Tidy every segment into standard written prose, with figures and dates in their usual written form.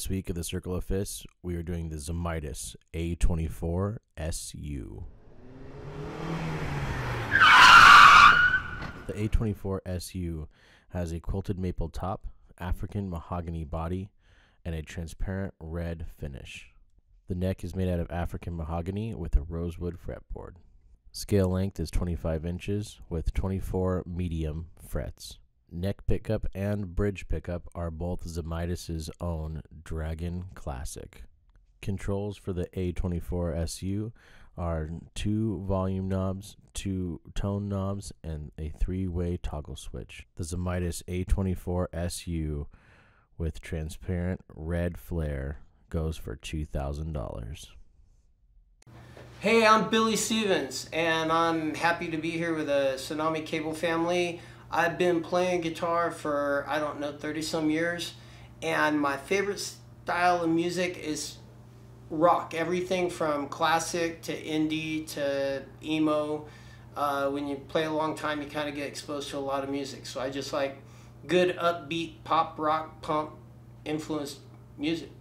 This week at the Circle of Fists, we are doing the Zemaitis A24SU. The A24SU has a quilted maple top, African mahogany body, and a transparent red finish. The neck is made out of African mahogany with a rosewood fretboard. Scale length is 25 inches with 24 medium frets. Neck pickup and bridge pickup are both Zemaitis' own Dragon Classic. Controls for the A24SU are 2 volume knobs, 2 tone knobs, and a 3-way toggle switch. The Zemaitis A24SU with transparent red flare goes for $2,000. Hey, I'm Billie Stevens, and I'm happy to be here with the Tsunami Cable family. I've been playing guitar for, 30 some years, and my favorite style of music is rock. Everything from classic to indie to emo. When you play a long time, you kind of get exposed to a lot of music. So I just like good upbeat pop, rock, punk influenced music.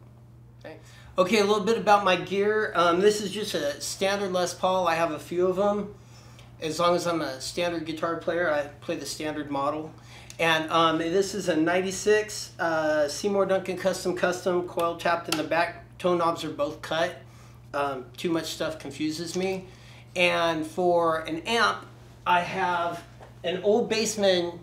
Okay, a little bit about my gear. This is just a standard Les Paul. I have a few of them. As long as I'm a standard guitar player, I play the standard model. And this is a 96 Seymour Duncan Custom coil tapped in the back. Tone knobs are both cut. Too much stuff confuses me. And for an amp, I have an old Bassman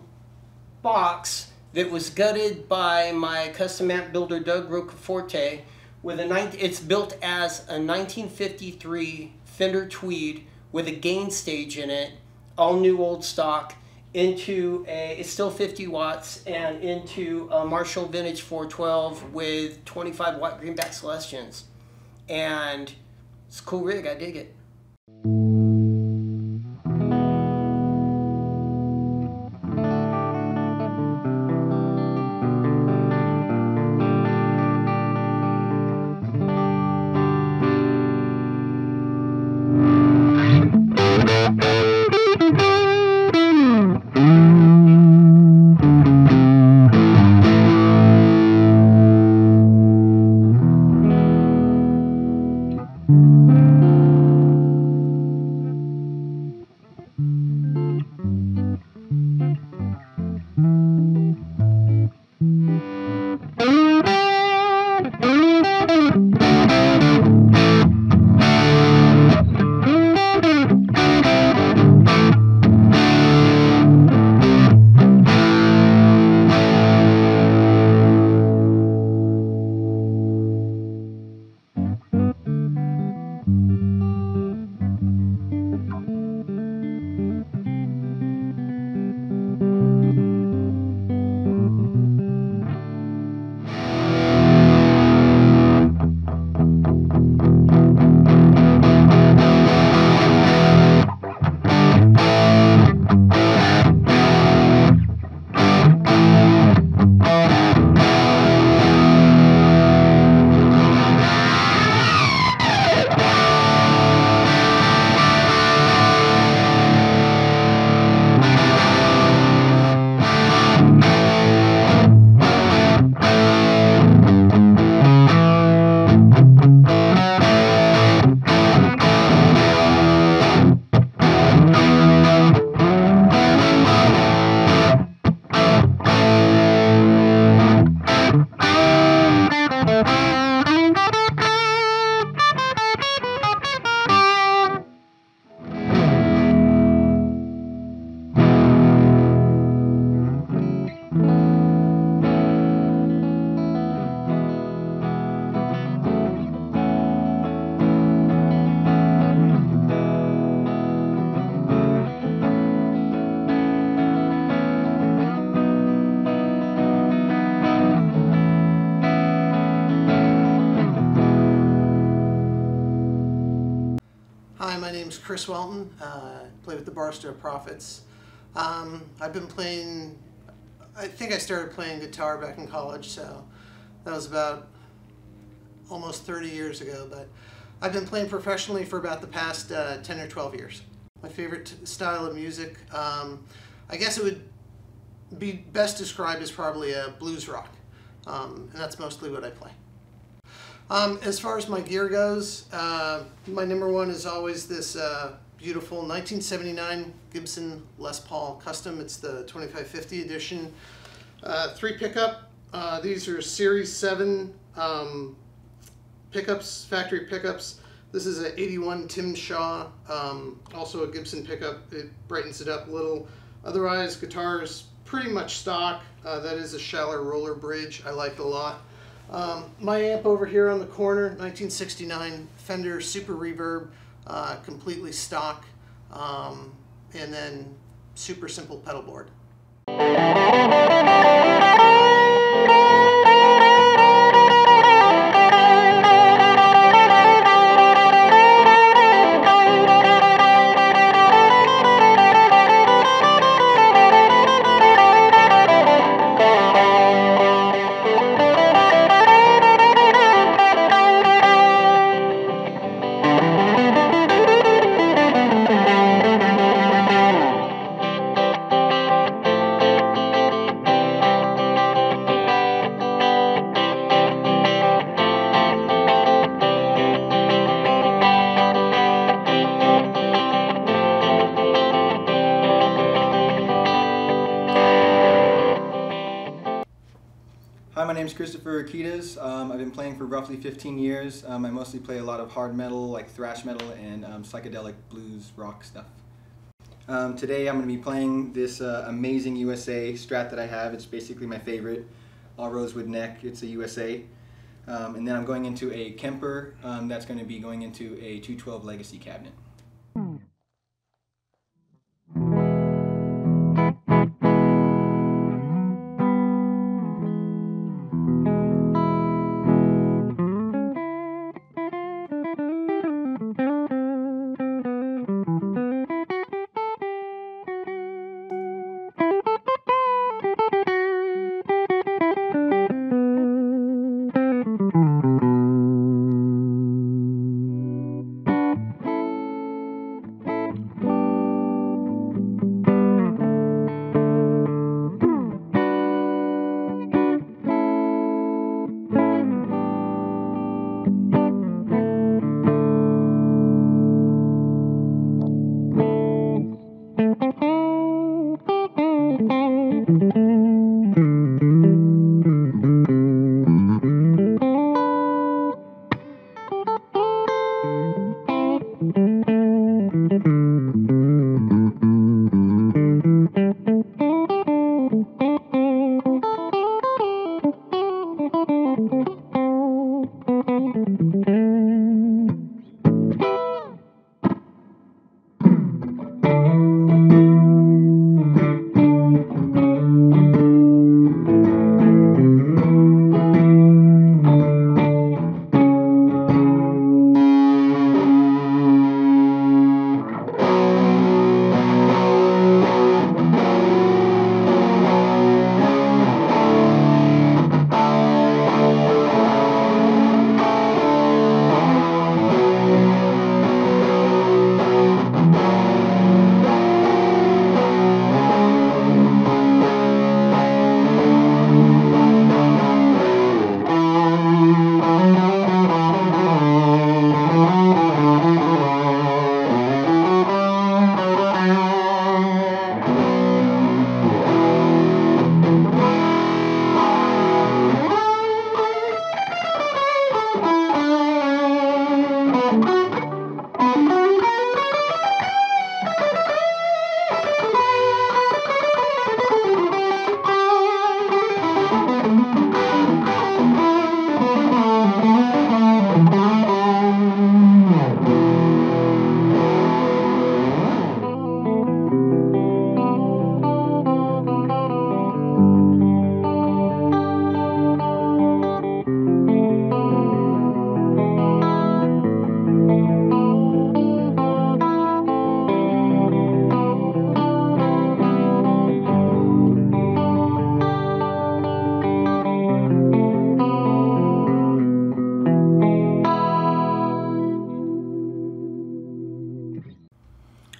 box that was gutted by my custom amp builder, Doug Rocaforte. It's built as a 1953 Fender Tweed with a gain stage in it, all new old stock, it's still 50 watts, and into a Marshall Vintage 412 with 25 watt greenback Celestians. And it's a cool rig, I dig it. Hi, my name is Kris Whelton. I play with the Barstow Prophets. I've been playing, I think I started playing guitar back in college, so that was about almost 30 years ago, but I've been playing professionally for about the past 10 or 12 years. My favorite style of music, I guess it would be best described as probably a blues rock, and that's mostly what I play. As far as my gear goes, my number one is always this beautiful 1979 Gibson Les Paul Custom. It's the 2550 edition. 3 pickup. These are Series 7 pickups, factory pickups. This is an 81 Tim Shaw, also a Gibson pickup. It brightens it up a little. Otherwise, guitar is pretty much stock. That is a Schaller roller bridge. I like it a lot. My amp over here on the corner, 1969 Fender Super Reverb, completely stock, and then super simple pedal board. Hi, my name is Kris Urquides. I've been playing for roughly 15 years. I mostly play a lot of hard metal, like thrash metal, and psychedelic blues rock stuff. Today I'm going to be playing this amazing USA Strat that I have. It's basically my favorite, all rosewood neck. It's a USA. And then I'm going into a Kemper that's going to be going into a 212 Legacy cabinet.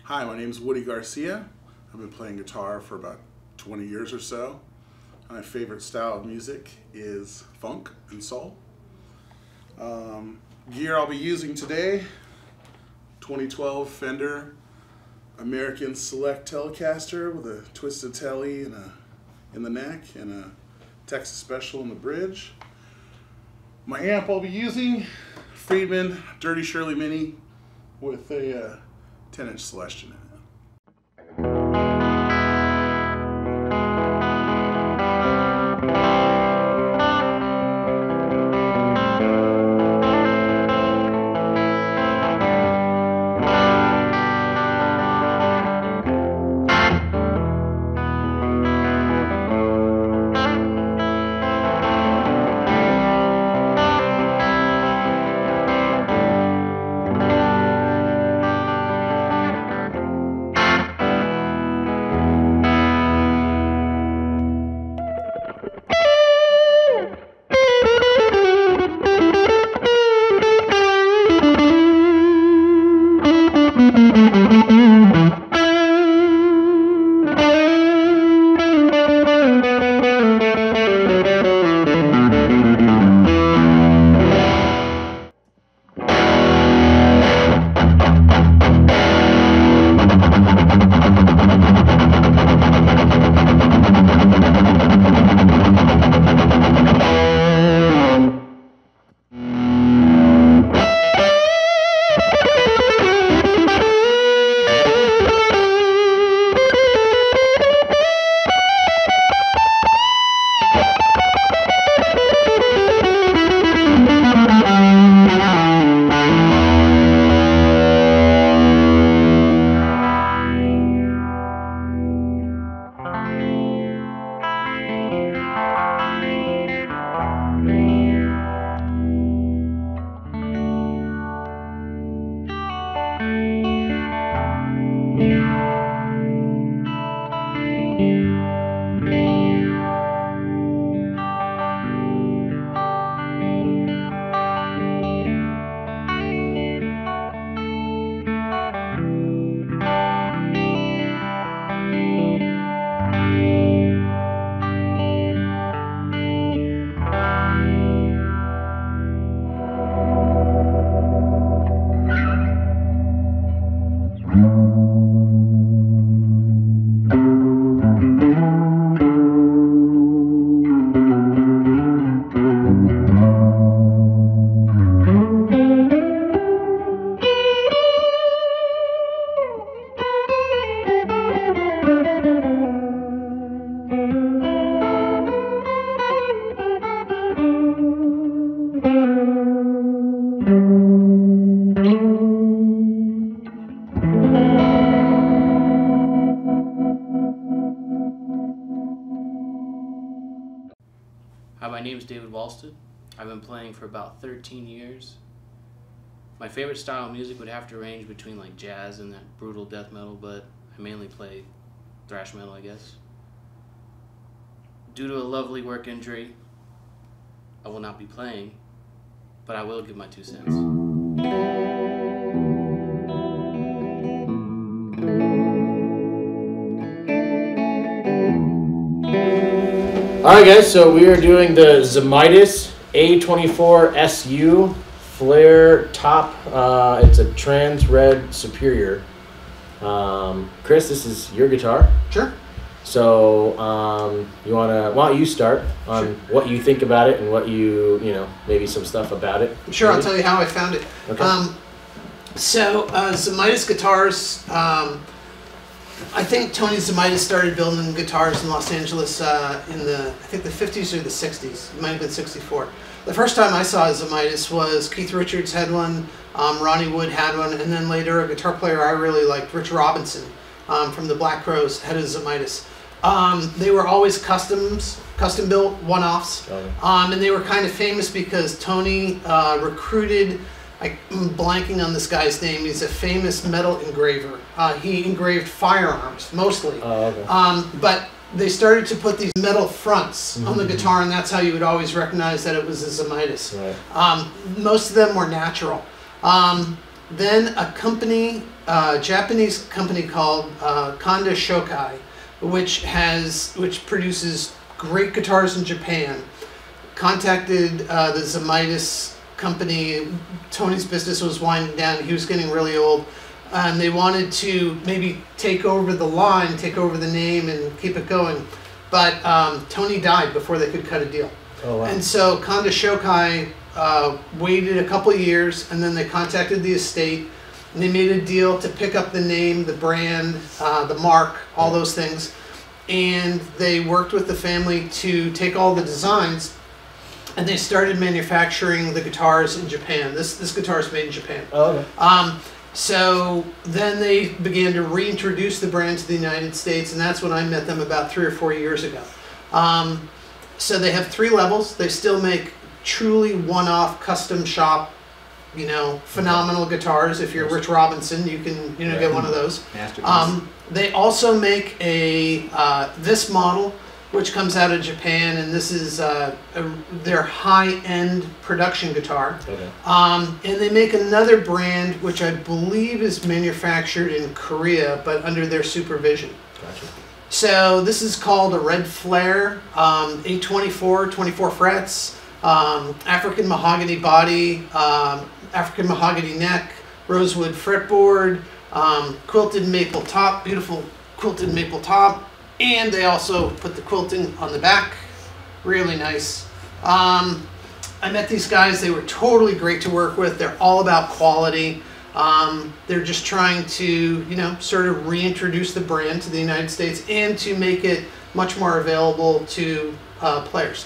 Hi, my name is Garcia. I've been playing guitar for about 20 years or so. My favorite style of music is funk and soul. Gear I'll be using today, 2012 Fender American Select Telecaster with a twisted telly and in the neck and a Texas Special in the bridge. My amp I'll be using, Friedman Dirty Shirley Mini with a 10-inch Celestion in it. Hi, my name is David Walston. I've been playing for about 13 years. My favorite style of music would have to range between like jazz and that brutal death metal, but I mainly play thrash metal, I guess. Due to a lovely work injury, I will not be playing, but I will give my 2 cents. Alright guys, so we are doing the Zemaitis A24SU flare top. It's a trans red superior. Kris, this is your guitar. Sure. So why don't you start on what you think about it and what maybe some stuff about it. Sure, maybe? I'll tell you how I found it. Okay. Zemaitis guitars, I think Tony Zemaitis started building guitars in Los Angeles in I think the 50s or the 60s. It might have been 64. The first time I saw a Zemaitis was Keith Richards had one, Ronnie Wood had one, and then later a guitar player I really liked, Rich Robinson, from the Black Crowes, had a Zemaitis. They were always custom built, one-offs, and they were kind of famous because Tony recruited, I'm blanking on this guy's name, he's a famous metal engraver. He engraved firearms, mostly. Oh, okay. But they started to put these metal fronts on the guitar, and that's how you would always recognize that it was a Zemaitis. Right. Most of them were natural. Then a company, Japanese company called Kanda Shokai, which produces great guitars in Japan, contacted the Zemaitis company, Tony's business was winding down. He was getting really old. And they wanted to maybe take over the line, take over the name, and keep it going. But Tony died before they could cut a deal. Oh, wow. And so Kanda Shokai waited a couple years, and then they contacted the estate, and they made a deal to pick up the name, the brand, the mark, all those things. And they worked with the family to take all the designs, and they started manufacturing the guitars in Japan. This guitar is made in Japan. Oh, okay. So then they began to reintroduce the brand to the United States, and that's when I met them about 3 or 4 years ago. So they have 3 levels. They still make truly one-off custom shop, you know, phenomenal guitars. If you're Rich Robinson, you can, you know, get one of those. They also make a this model, which comes out of Japan, and this is their high-end production guitar. Okay. And they make another brand, which I believe is manufactured in Korea, but under their supervision. Gotcha. So this is called a Red Flare, A24, 24 frets, African mahogany body, African mahogany neck, rosewood fretboard, quilted maple top, beautiful quilted maple top, and they also put the quilting on the back. Really nice. I met these guys. They were totally great to work with. They're all about quality. They're just trying to, you know, sort of reintroduce the brand to the United States and to make it much more available to players.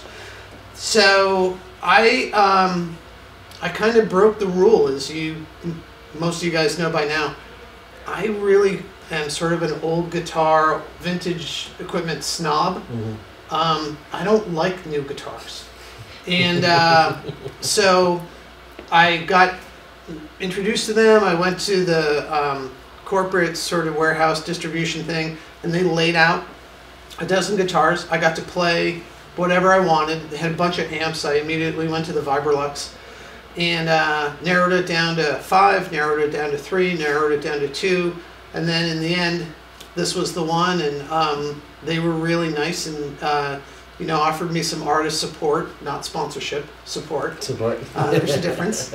So I kind of broke the rule, as most of you guys know by now. I really am sort of an old guitar, vintage equipment snob. Mm-hmm. I don't like new guitars. And so I got introduced to them. I went to the corporate sort of warehouse distribution thing, and they laid out a dozen guitars. I got to play whatever I wanted. They had a bunch of amps. I immediately went to the Vibrolux and narrowed it down to 5, narrowed it down to 3, narrowed it down to 2, and then in the end, this was the one. And they were really nice, and you know, offered me some artist support, not sponsorship, support. Support. There's a difference.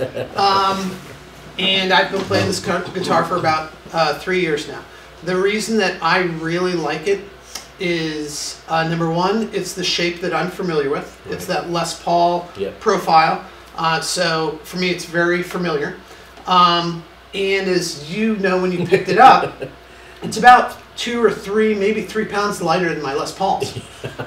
And I've been playing this guitar for about 3 years now. The reason that I really like it is, number one, it's the shape that I'm familiar with. Right. It's that Les Paul profile. So for me, it's very familiar. And as you know, when you picked it up, it's about 2 or 3, maybe 3 pounds lighter than my Les Pauls.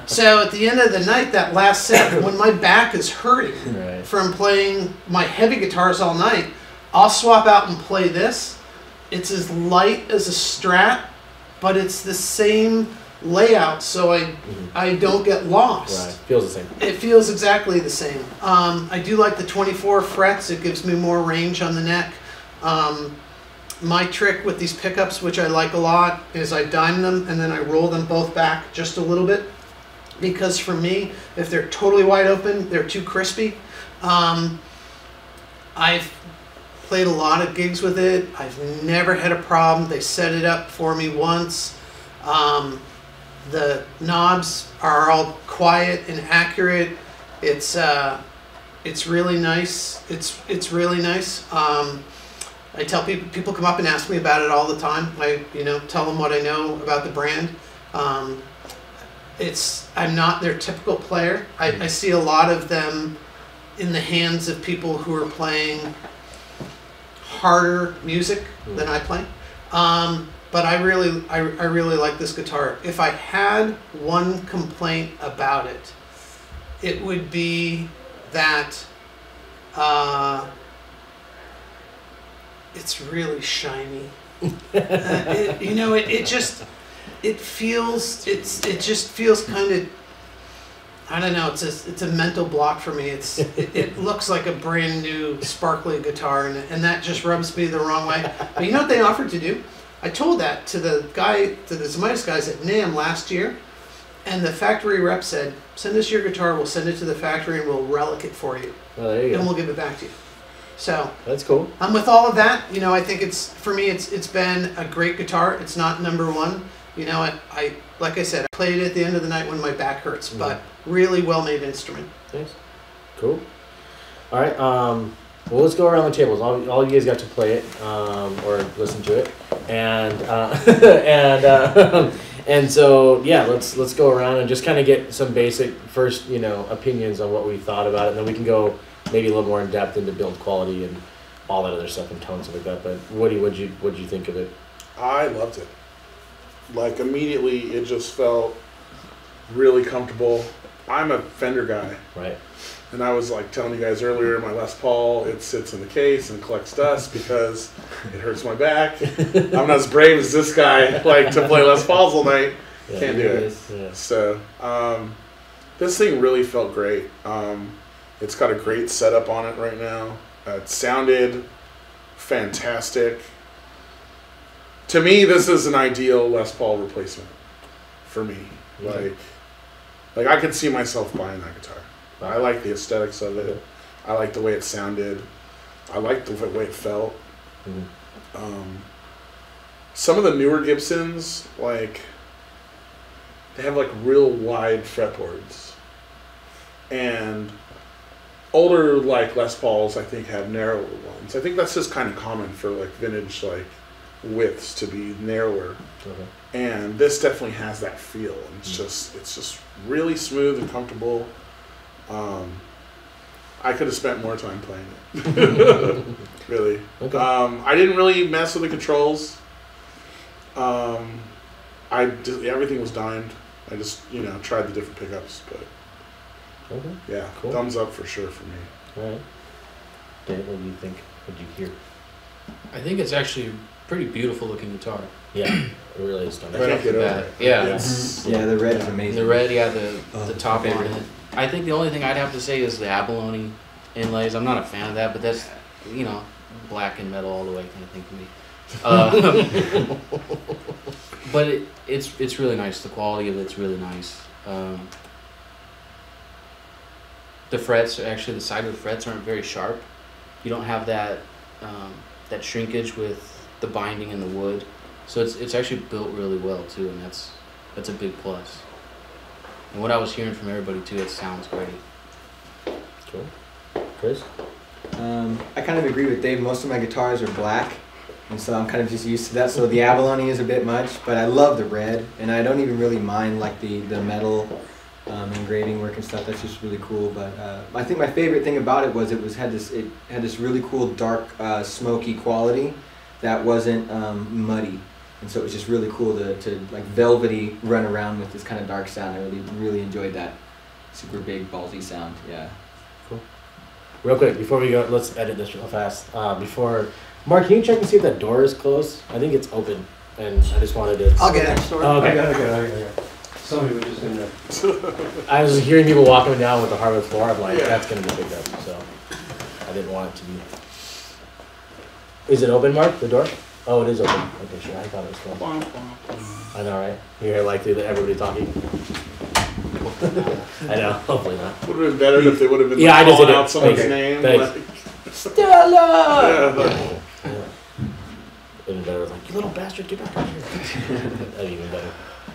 So at the end of the night, that last set, when my back is hurting from playing my heavy guitars all night, I'll swap out and play this. It's as light as a Strat, but it's the same layout, so I don't get lost. Right, feels the same. It feels exactly the same. I do like the 24 frets. It gives me more range on the neck. My trick with these pickups, which I like a lot, is I dime them and then I roll them both back just a little bit, because for me, if they're totally wide open, they're too crispy. I've played a lot of gigs with it. I've never had a problem. They set it up for me once. The knobs are all quiet and accurate. It's really nice. It's really nice. I tell people come up and ask me about it all the time. I tell them what I know about the brand. I'm not their typical player. I see a lot of them in the hands of people who are playing harder music than I play. But I really like this guitar. If I had one complaint about it, it would be that it's really shiny. It just feels kind of, I don't know. It's a mental block for me. It looks like a brand new sparkly guitar, and that just rubs me the wrong way. But you know what they offered to do? I told that to the Zemaitis guys at NAMM last year, and the factory rep said, "Send us your guitar. We'll send it to the factory, and we'll relic it for you, and we'll give it back to you." So that's cool. With all of that, I think it's been a great guitar. It's not number one. I like I said, I played it at the end of the night when my back hurts, but really well made instrument. Thanks. Cool. All right. Well, let's go around the tables. All you guys got to play it or listen to it, and and so yeah, let's go around and just kind of get some basic first opinions on what we thought about it, and then we can go maybe a little more in depth into build quality and all that other stuff and tones like that. But Woody, what'd you think of it? I loved it. Like immediately, it just felt really comfortable. I'm a Fender guy. Right. And I was like telling you guys earlier, my Les Paul, it sits in the case and collects dust because it hurts my back. I'm not as brave as this guy, like to play Les Pauls all night. Yeah, Can't do it. Yeah. So this thing really felt great. It's got a great setup on it right now. It sounded fantastic. To me, this is an ideal Les Paul replacement for me. Like I could see myself buying that guitar. I like the aesthetics of it. I like the way it sounded. I like the way it felt. Some of the newer Gibsons, like, they have like real wide fretboards. And older like Les Pauls, I think, have narrower ones. I think that's just kind of common for like vintage like widths to be narrower. And this definitely has that feel. And it's just really smooth and comfortable. I could have spent more time playing it. Really. Okay. I didn't really mess with the controls. Everything was dimed. I just tried the different pickups, but yeah, cool. Thumbs up for sure for me. All right. Dave, what do you think? What did you hear? I think it's actually a pretty beautiful looking guitar. Yeah, it really is. Right off the bat. Yeah. Yes. Yeah, the red is amazing. The red, the top on it. I think the only thing I'd have to say is the abalone inlays. I'm not a fan of that, but that's, black and metal all the way kind of thing for me. But it's really nice. The quality of it's really nice. The frets, actually the side of the frets aren't very sharp. You don't have that that shrinkage with the binding and the wood. So it's actually built really well too, and that's a big plus. And what I was hearing from everybody too, it sounds great. Cool. Kris? I kind of agree with Dave. Most of my guitars are black, and so I'm kind of just used to that. So the abalone is a bit much, but I love the red, and I don't even really mind like the metal engraving work and stuff. That's just really cool. But I think my favorite thing about it was it had this really cool dark smoky quality that wasn't muddy. And so it was just really cool to like velvety run around with this kind of dark sound. I really enjoyed that super big ballsy sound. Yeah. Cool. Real quick before we go, let's edit this real fast. Mark, can you check and see if that door is closed? I think it's open, and I just wanted to. I'll get it. Oh, okay. Okay. Somebody was just gonna. I was hearing people walking down with the hardwood floor. I'm like, that's gonna be picked up. So I didn't want it to be. Is it open, Mark? The door? Oh, it is open. Okay, sure. I thought it was closed. I know, right? You hear like through everybody talking. I know. Hopefully not. Would have been better if they would have been I just calling did out someone's name. Thanks. Like, Stella! yeah, Even better, like, you little bastard, get back out here. That'd be even better.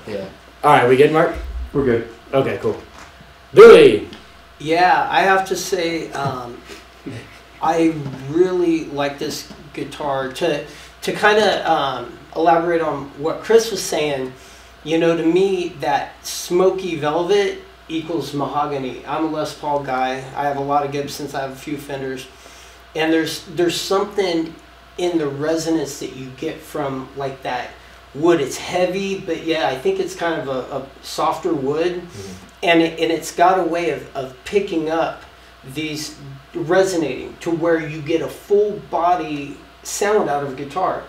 Yeah. All right, we good, Mark? We're good. Okay, cool. Billy. Yeah, I have to say, I really like this guitar. To kind of elaborate on what Kris was saying, to me, that smoky velvet equals mahogany. I'm a Les Paul guy. I have a lot of Gibsons. I have a few Fenders. And there's something in the resonance that you get from like that wood. It's heavy, but yeah, I think it's kind of a softer wood. Mm-hmm. And it's got a way of picking up these resonating to where you get a full body sound out of a guitar.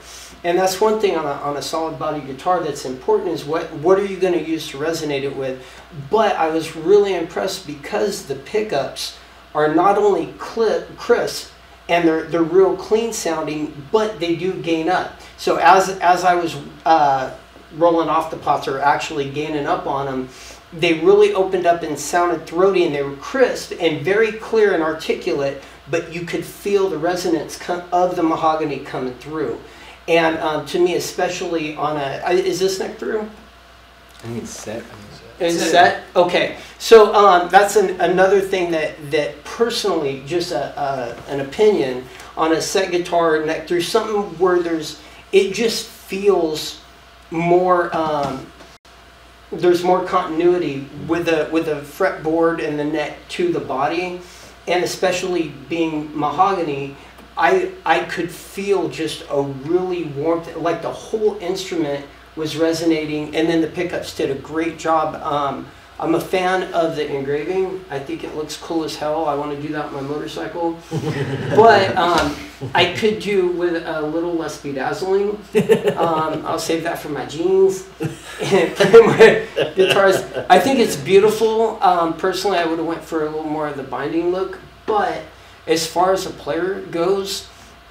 And that's one thing on a solid body guitar that's important is what are you going to use to resonate it with. But I was really impressed because the pickups are not only crisp and they're real clean sounding, but they do gain up. So as I was rolling off the pots or actually gaining up on them, they really opened up and sounded throaty, and they were crisp and very clear and articulate, but you could feel the resonance of the mahogany coming through. And to me, especially on is this neck through? I think it's set. Is set? Okay. So that's another thing that personally, just an opinion on a set guitar neck. There's something where it just feels more. There's more continuity with the fretboard and the neck to the body, and especially being mahogany. I could feel just a really warmth, like the whole instrument was resonating, and then the pickups did a great job. I'm a fan of the engraving. I think it looks cool as hell. I want to do that on my motorcycle. But I could do with a little less bedazzling. I'll save that for my jeans and play my guitars. I think it's beautiful. Personally, I would have went for a little more of the binding look. But as far as a player goes,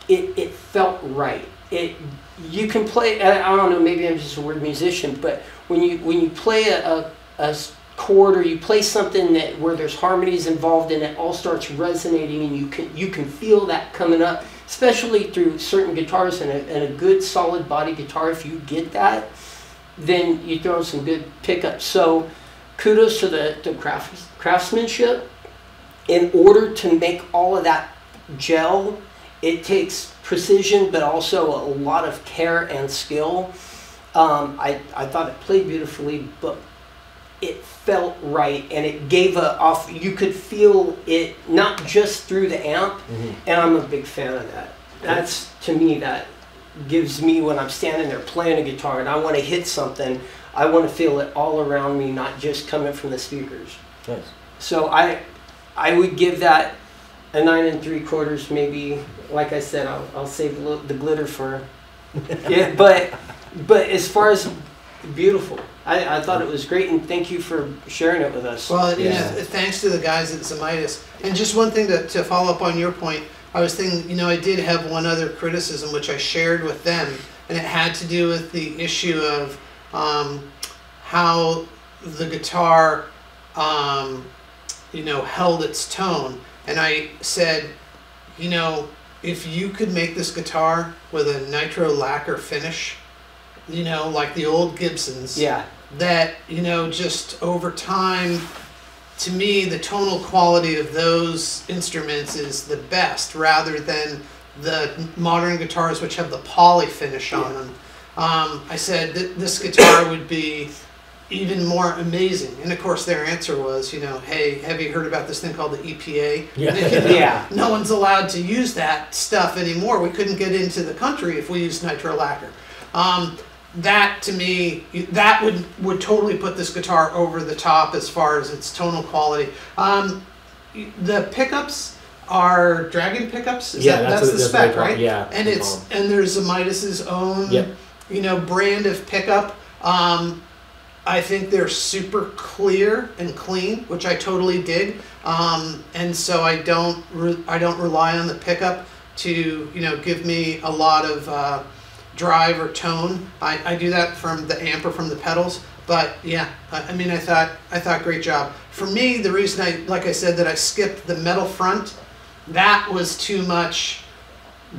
it felt right. You can play. I don't know. Maybe I'm just a weird musician, but when you play a chord, or you play something where there's harmonies involved and it all starts resonating, and you can feel that coming up, especially through certain guitars, and a good solid body guitar. If you get that, then you throw in some good pickups. So kudos to the craftsmanship. In order to make all of that gel, it takes precision, but also a lot of care and skill. I thought it played beautifully, but it felt right, and it gave off. You could feel it not just through the amp, and I'm a big fan of that. That's, to me, that gives me, when I'm standing there playing a guitar and I want to hit something, I want to feel it all around me, not just coming from the speakers. Nice. So I would give that a 9 3/4, maybe. Like I said, I'll save the glitter for. Yeah, but as far as beautiful, I thought it was great, and thank you for sharing it with us. Well, thanks to the guys at Zemaitis. And just one thing to follow up on your point, I was thinking, I did have one other criticism which I shared with them, and it had to do with the issue of how the guitar, held its tone. And I said, if you could make this guitar with a nitro lacquer finish, like the old Gibsons, yeah, that, just over time, to me, the tonal quality of those instruments is the best, rather than the modern guitars which have the poly finish on them. I said that this guitar would be even more amazing. And of course their answer was, hey, have you heard about this thing called the EPA? Yeah. No one's allowed to use that stuff anymore. We couldn't get into the country if we used nitro lacquer. That, to me, that would totally put this guitar over the top as far as its tonal quality. The pickups are Dragon pickups. That's the spec, right? Yeah. And there's Zemaitis' own, brand of pickup. I think they're super clear and clean, which I totally dig. And so I don't rely on the pickup to give me a lot of drive or tone. I do that from the amp or from the pedals. But yeah, I thought great job. For me, the reason like I said, that I skipped the metal front, that was too much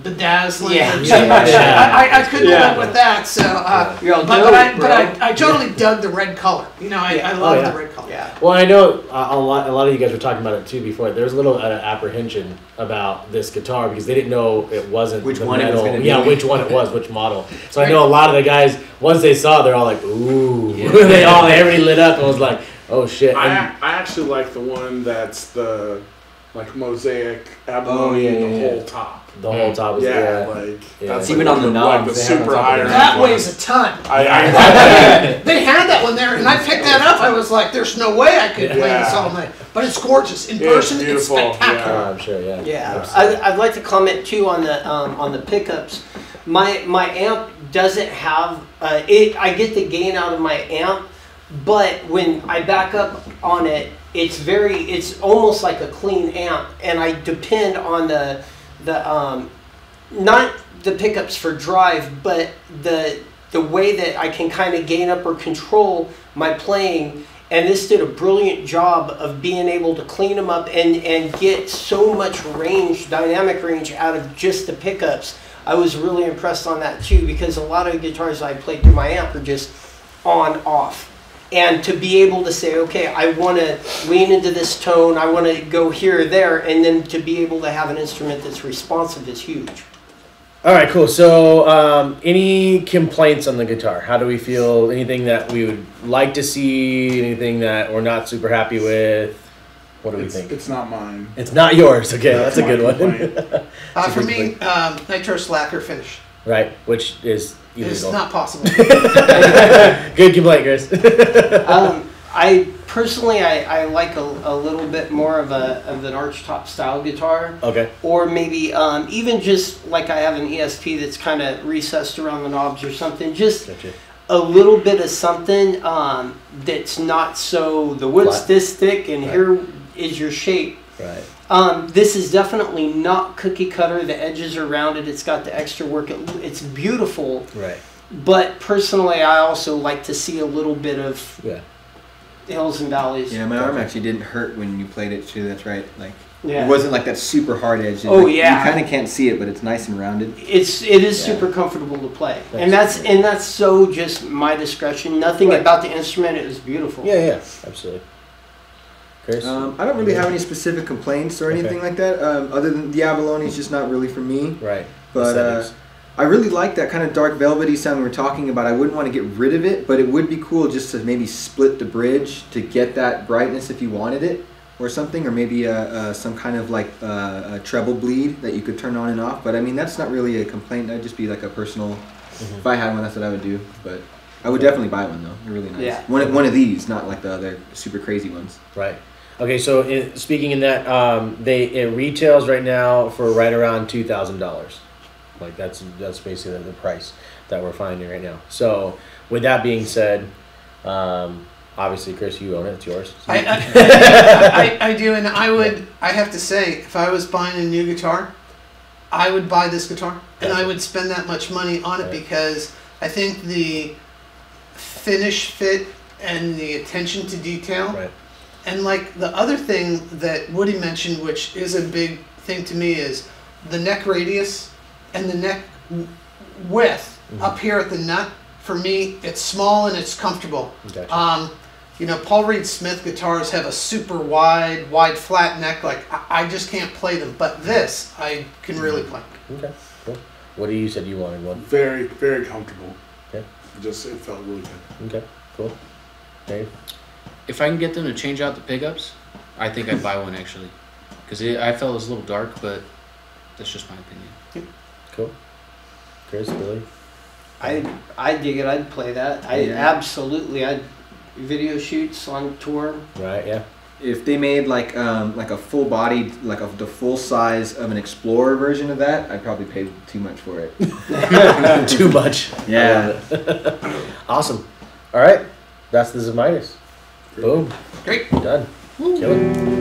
bedazzling. I couldn't live with that. So, but I totally dug the red color. I love the red color. Yeah. Well, I know a lot of you guys were talking about it too before. There was a little apprehension about this guitar because they didn't know it wasn't which the one metal. it was going to be. Yeah, which one it was, which model. So I know a lot of the guys, once they saw it, they're all like, ooh. Yeah. Everybody lit up and was like, oh shit. I actually like the one that's the mosaic abalone the whole top. The whole top is that's even on the knob. Like the super iron. That weighs a ton. I They had that one there, and I picked that up. I was like, "There's no way I could play this all night." But it's gorgeous in person. It's beautiful. spectacular. I'm sure. Yeah. Yeah. I'd like to comment too on the pickups. My amp doesn't have I get the gain out of my amp, but when I back up on it, it's almost like a clean amp, and I depend on the not the pickups for drive, but the way that I can kind of gain up or control my playing. And this did a brilliant job of being able to clean them up and get so much range, dynamic range out of just the pickups. I was really impressed on that too, because a lot of guitars I played through my amp are just on off. And to be able to say, okay, I want to lean into this tone, I want to go here or there, and then to be able to have an instrument that's responsive is huge. All right, cool. So, any complaints on the guitar? How do we feel? Anything that we would like to see? Anything that we're not super happy with? What do we think? It's not mine. It's not yours. Okay, that's a good one. For me, nitrous lacquer finish. Right, which is illegal. It's not possible. Good complaint, Chris. I personally, I like a little bit more of an archtop style guitar. Okay. Or maybe even just like I have an ESP that's kind of recessed around the knobs or something. Just Gotcha. a little bit of something that's not so the wood's Flat. this thick and Right. here is your shape. Right. This is definitely not cookie cutter. The edges are rounded. It's got the extra work. It's beautiful. Right. But personally, I also like to see a little bit of Yeah. hills and valleys. Yeah, my arm actually didn't hurt when you played it too. That's right. Like Yeah. it wasn't like that super hard edge. Oh, like, yeah. You kind of can't see it, but it's nice and rounded. It is Yeah. super comfortable to play, That's and that's so just my discretion. Nothing Right. about the instrument. It was beautiful. Yeah, yeah, absolutely. Chris? I don't really have any specific complaints or anything Okay. like that. Other than the abalone is just not really for me. Right. But Aesthetics. I really like that kind of dark velvety sound we were talking about. I wouldn't want to get rid of it, but it would be cool just to maybe split the bridge to get that brightness if you wanted it, or something, or maybe some kind of like a treble bleed that you could turn on and off. But I mean, that's not really a complaint. That'd just be like a personal. If I had one, that's what I would do. But I would definitely buy one though. They're really nice. Yeah. One of these, not like the other super crazy ones. Right. Okay, so speaking in that, it retails right now for right around $2,000. Like that's basically the price that we're finding right now. So with that being said, obviously Chris, you own it. It's yours. So I do, and I have to say, if I was buying a new guitar, I would buy this guitar, and I would spend that much money on it Right. because I think the finish fit and the attention to detail, Right. and like the other thing that Woody mentioned, which is a big thing to me, is the neck radius and the neck width up here at the nut. For me, it's small and it's comfortable. Gotcha. You know, Paul Reed Smith guitars have a super wide flat neck. Like, I just can't play them. But this, I can really play. Okay, cool. What do you said you wanted one? Very, very comfortable. Okay. It felt really good. Okay, cool. Dave? If I can get them to change out the pickups, I think I'd buy one actually, because I felt it was a little dark, but that's just my opinion. Cool. Chris, Billy? I dig it. I'd play that. I'd video shoots on tour. Right, yeah. If they made like a full body, like the full size of an Explorer version of that, I'd probably pay too much for it. Too much. Yeah. I love it. Awesome. All right. That's the Zemaitis. Boom. Great. Done. Kill it.